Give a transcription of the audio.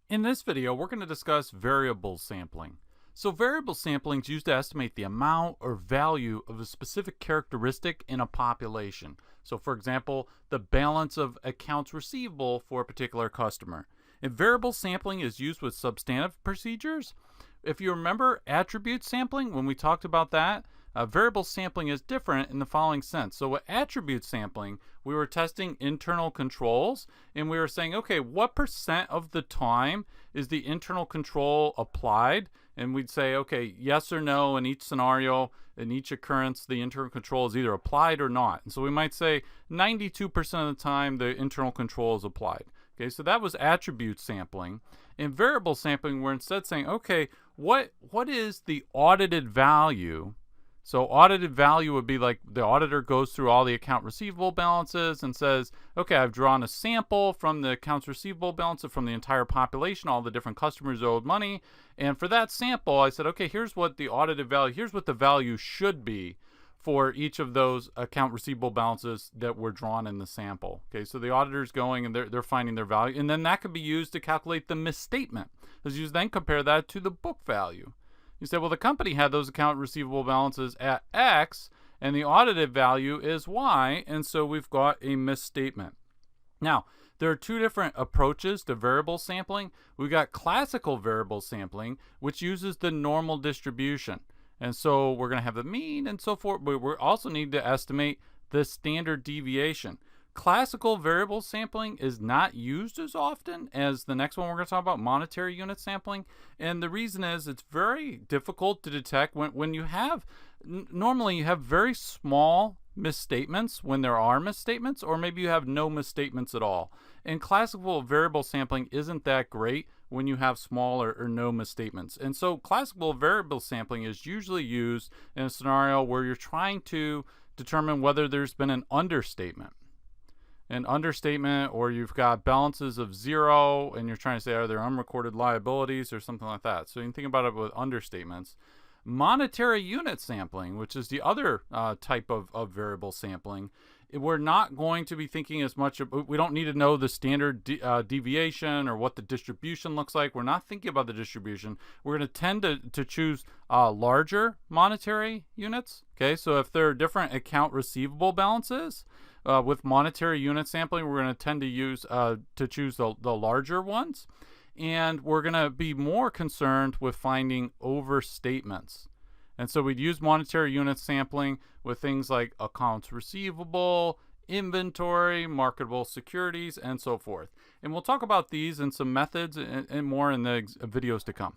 In this video, we're going to discuss variable sampling. So variable sampling is used to estimate the amount or value of a specific characteristic in a population. So for example, the balance of accounts receivable for a particular customer. And variable sampling is used with substantive procedures. If you remember attribute sampling, when we talked about that, variable sampling is different in the following sense. So with attribute sampling, we were testing internal controls and we were saying, okay, what percent of the time is the internal control applied? And we'd say, okay, yes or no in each scenario, in each occurrence, the internal control is either applied or not. And so we might say 92% of the time the internal control is applied. Okay, so that was attribute sampling. In variable sampling, we're instead saying, okay, what is the audited value? So audited value would be like the auditor goes through all the account receivable balances and says, okay, I've drawn a sample from the accounts receivable balance from the entire population, all the different customers owed money. And for that sample, I said, okay, here's what the audited value, here's what the value should be for each of those account receivable balances that were drawn in the sample. Okay, so the auditor's going and they're finding their value. And then that could be used to calculate the misstatement, because you then compare that to the book value. You say, well, the company had those account receivable balances at X and the audited value is Y, and so we've got a misstatement. Now, there are two different approaches to variable sampling. We've got classical variable sampling, which uses the normal distribution. And so we're going to have the mean and so forth, but we also need to estimate the standard deviation. Classical variable sampling is not used as often as the next one we're going to talk about, monetary unit sampling. And the reason is it's very difficult to detect when you have, normally you have very small misstatements when there are misstatements, or maybe you have no misstatements at all. And classical variable sampling isn't that great when you have small or no misstatements. And so classical variable sampling is usually used in a scenario where you're trying to determine whether there's been an understatement. Or you've got balances of zero and you're trying to say, are there unrecorded liabilities or something like that? So you can think about it with understatements. Monetary unit sampling, which is the other type of variable sampling, we're not going to be thinking as much. We don't need to know the standard deviation or what the distribution looks like. We're not thinking about the distribution. We're going to tend to choose larger monetary units. Okay, so if there are different account receivable balances, with monetary unit sampling, we're going to tend to use to choose the larger ones. And we're going to be more concerned with finding overstatements. And so we'd use monetary unit sampling with things like accounts receivable, inventory, marketable securities, and so forth. And we'll talk about these and some methods and more in the videos to come.